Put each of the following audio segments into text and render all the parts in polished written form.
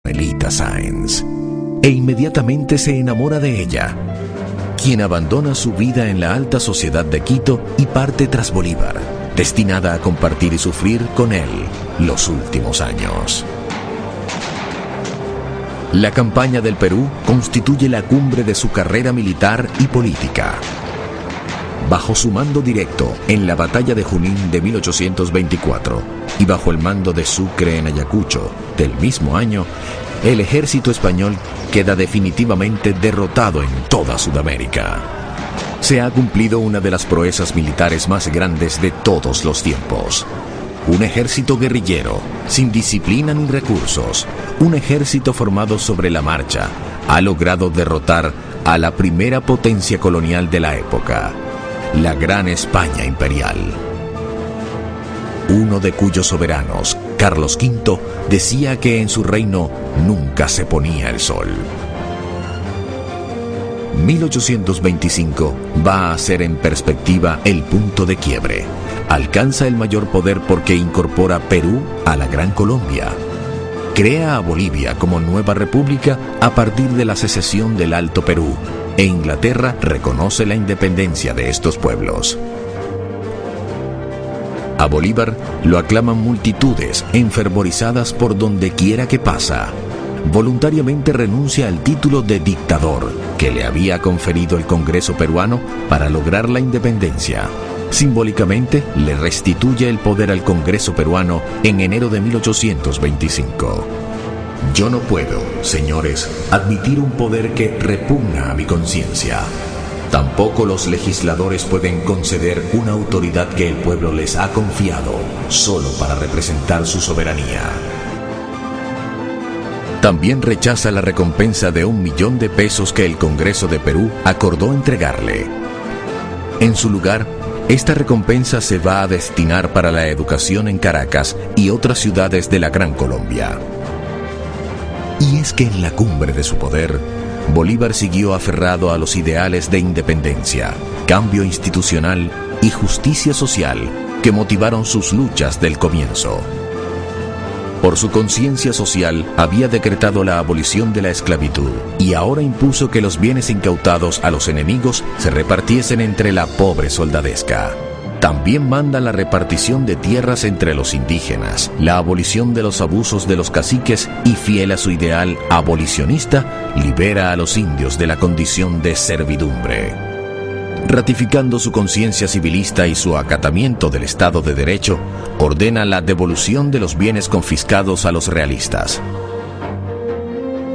Elita Sáenz, e inmediatamente se enamora de ella, quien abandona su vida en la alta sociedad de Quito y parte tras Bolívar, destinada a compartir y sufrir con él los últimos años. La campaña del Perú constituye la cumbre de su carrera militar y política. Bajo su mando directo en la batalla de Junín de 1824 y bajo el mando de Sucre en Ayacucho del mismo año, el ejército español queda definitivamente derrotado en toda Sudamérica. Se ha cumplido una de las proezas militares más grandes de todos los tiempos. Un ejército guerrillero, sin disciplina ni recursos, un ejército formado sobre la marcha, ha logrado derrotar a la primera potencia colonial de la época, la Gran España Imperial. Uno de cuyos soberanos, Carlos V, decía que en su reino nunca se ponía el sol. 1825 va a ser en perspectiva el punto de quiebre. Alcanza el mayor poder porque incorpora Perú a la Gran Colombia. Crea a Bolivia como nueva república a partir de la secesión del Alto Perú, e Inglaterra reconoce la independencia de estos pueblos. A Bolívar lo aclaman multitudes enfervorizadas por donde quiera que pasa. Voluntariamente renuncia al título de dictador que le había conferido el Congreso peruano para lograr la independencia. Simbólicamente le restituye el poder al Congreso peruano en enero de 1825. Yo no puedo, señores, admitir un poder que repugna a mi conciencia. Tampoco los legisladores pueden conceder una autoridad que el pueblo les ha confiado solo para representar su soberanía. También rechaza la recompensa de 1 millón de pesos que el Congreso de Perú acordó entregarle. En su lugar, esta recompensa se va a destinar para la educación en Caracas y otras ciudades de la Gran Colombia. Y es que en la cumbre de su poder, Bolívar siguió aferrado a los ideales de independencia, cambio institucional y justicia social que motivaron sus luchas del comienzo. Por su conciencia social, había decretado la abolición de la esclavitud y ahora impuso que los bienes incautados a los enemigos se repartiesen entre la pobre soldadesca. También manda la repartición de tierras entre los indígenas, la abolición de los abusos de los caciques y, fiel a su ideal abolicionista, libera a los indios de la condición de servidumbre. Ratificando su conciencia civilista y su acatamiento del Estado de Derecho, ordena la devolución de los bienes confiscados a los realistas.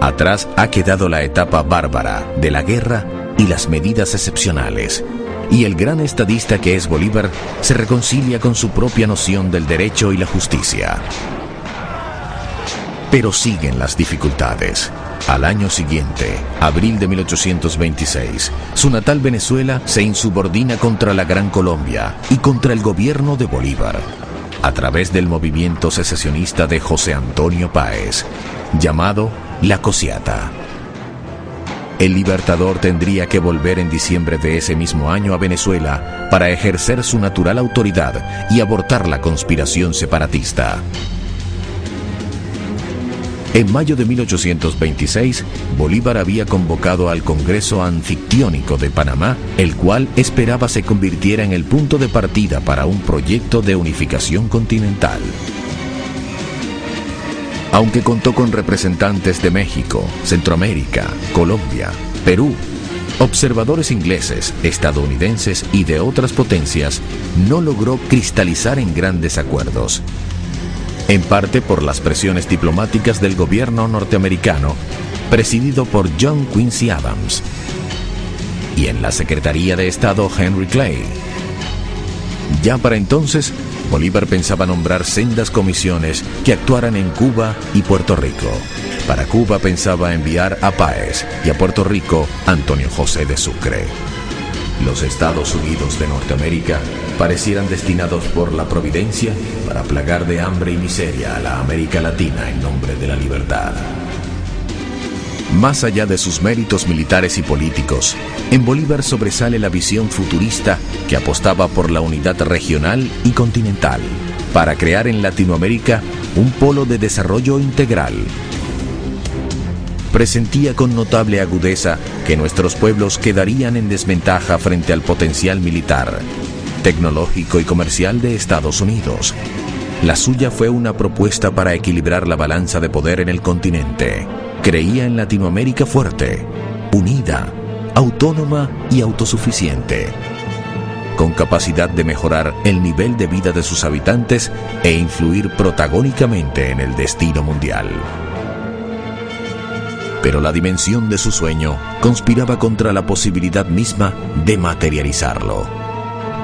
Atrás ha quedado la etapa bárbara de la guerra y las medidas excepcionales, y el gran estadista que es Bolívar se reconcilia con su propia noción del derecho y la justicia. Pero siguen las dificultades. Al año siguiente, abril de 1826, su natal Venezuela se insubordina contra la Gran Colombia y contra el gobierno de Bolívar, a través del movimiento secesionista de José Antonio Páez, llamado La Cociata. El libertador tendría que volver en diciembre de ese mismo año a Venezuela para ejercer su natural autoridad y abortar la conspiración separatista. En mayo de 1826, Bolívar había convocado al Congreso Anfictiónico de Panamá, el cual esperaba se convirtiera en el punto de partida para un proyecto de unificación continental. Aunque contó con representantes de México, Centroamérica, Colombia, Perú, observadores ingleses, estadounidenses y de otras potencias, no logró cristalizar en grandes acuerdos. En parte por las presiones diplomáticas del gobierno norteamericano, presidido por John Quincy Adams, y en la Secretaría de Estado Henry Clay. Ya para entonces, Bolívar pensaba nombrar sendas comisiones que actuaran en Cuba y Puerto Rico. Para Cuba pensaba enviar a Páez y a Puerto Rico Antonio José de Sucre. Los Estados Unidos de Norteamérica parecieran destinados por la providencia para plagar de hambre y miseria a la América Latina en nombre de la libertad. Más allá de sus méritos militares y políticos, en Bolívar sobresale la visión futurista que apostaba por la unidad regional y continental, para crear en Latinoamérica un polo de desarrollo integral. presentía con notable agudeza que nuestros pueblos quedarían en desventaja frente al potencial militar, tecnológico y comercial de Estados Unidos. La suya fue una propuesta para equilibrar la balanza de poder en el continente. Creía en Latinoamérica fuerte, unida, autónoma y autosuficiente, con capacidad de mejorar el nivel de vida de sus habitantes e influir protagónicamente en el destino mundial. Pero la dimensión de su sueño conspiraba contra la posibilidad misma de materializarlo.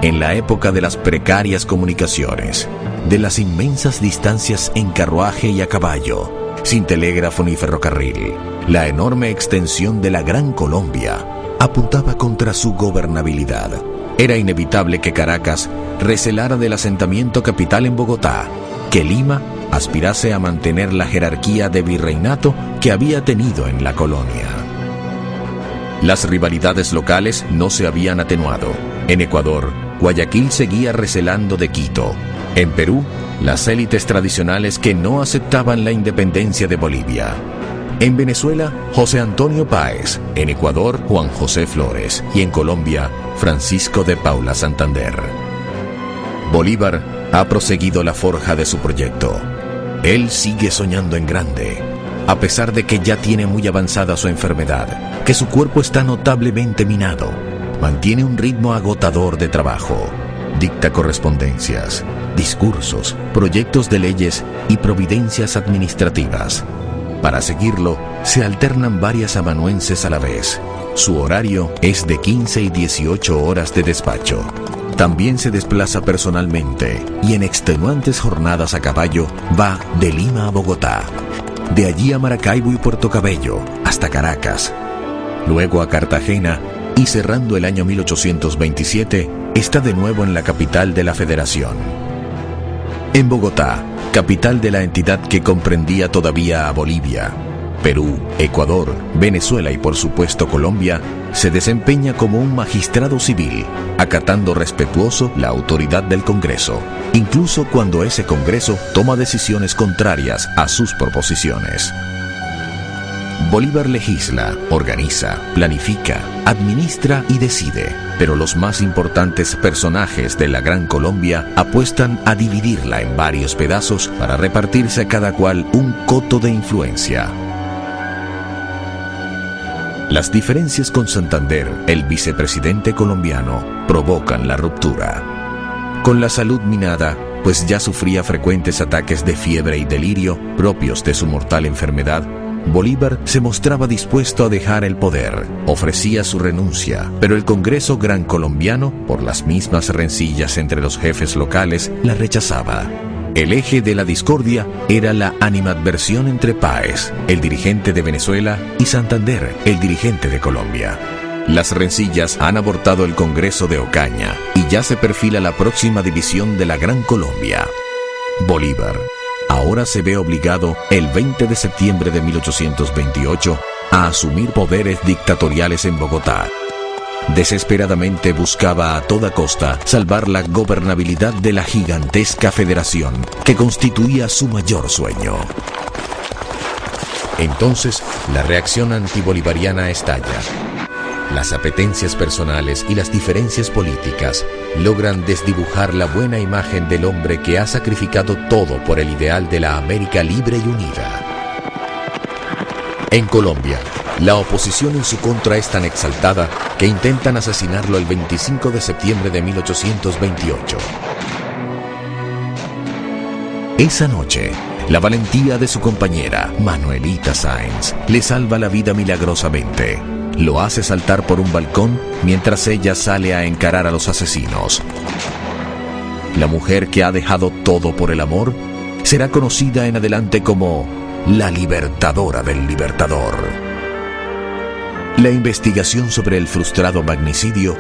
En la época de las precarias comunicaciones, de las inmensas distancias en carruaje y a caballo, sin telégrafo ni ferrocarril, la enorme extensión de la Gran Colombia apuntaba contra su gobernabilidad. Era inevitable que Caracas recelara del asentamiento capital en Bogotá, que Lima aspirase a mantener la jerarquía de virreinato que había tenido en la colonia. Las rivalidades locales no se habían atenuado. En Ecuador, Guayaquil seguía recelando de Quito. En Perú, las élites tradicionales que no aceptaban la independencia de Bolivia. En Venezuela, José Antonio Páez. En Ecuador, Juan José Flores. Y en Colombia, Francisco de Paula Santander. Bolívar ha proseguido la forja de su proyecto. Él sigue soñando en grande, a pesar de que ya tiene muy avanzada su enfermedad, que su cuerpo está notablemente minado. Mantiene un ritmo agotador de trabajo. Dicta correspondencias, discursos, proyectos de leyes y providencias administrativas. Para seguirlo, se alternan varias amanuenses a la vez. Su horario es de 15 y 18 horas de despacho. También se desplaza personalmente y en extenuantes jornadas a caballo va de Lima a Bogotá, de allí a Maracaibo y Puerto Cabello, hasta Caracas, luego a Cartagena y cerrando el año 1827, está de nuevo en la capital de la Federación. En Bogotá, capital de la entidad que comprendía todavía a Bolivia, Perú, Ecuador, Venezuela y por supuesto Colombia, se desempeña como un magistrado civil, acatando respetuoso la autoridad del Congreso, incluso cuando ese Congreso toma decisiones contrarias a sus proposiciones. Bolívar legisla, organiza, planifica, administra y decide, pero los más importantes personajes de la Gran Colombia apuestan a dividirla en varios pedazos para repartirse a cada cual un coto de influencia. Las diferencias con Santander, el vicepresidente colombiano, provocan la ruptura. Con la salud minada, pues ya sufría frecuentes ataques de fiebre y delirio propios de su mortal enfermedad, Bolívar se mostraba dispuesto a dejar el poder, ofrecía su renuncia, pero el Congreso Gran Colombiano, por las mismas rencillas entre los jefes locales, la rechazaba. El eje de la discordia era la animadversión entre Páez, el dirigente de Venezuela, y Santander, el dirigente de Colombia. Las rencillas han abortado el Congreso de Ocaña y ya se perfila la próxima división de la Gran Colombia. Bolívar ahora se ve obligado, el 20 de septiembre de 1828, a asumir poderes dictatoriales en Bogotá. Desesperadamente buscaba a toda costa salvar la gobernabilidad de la gigantesca federación que constituía su mayor sueño. Entonces, la reacción antibolivariana estalla. Las apetencias personales y las diferencias políticas logran desdibujar la buena imagen del hombre que ha sacrificado todo por el ideal de la América libre y unida. En Colombia, la oposición en su contra es tan exaltada que intentan asesinarlo el 25 de septiembre de 1828. Esa noche, la valentía de su compañera, Manuelita Sáenz, le salva la vida milagrosamente. Lo hace saltar por un balcón mientras ella sale a encarar a los asesinos. La mujer que ha dejado todo por el amor será conocida en adelante como la libertadora del libertador. La investigación sobre el frustrado magnicidio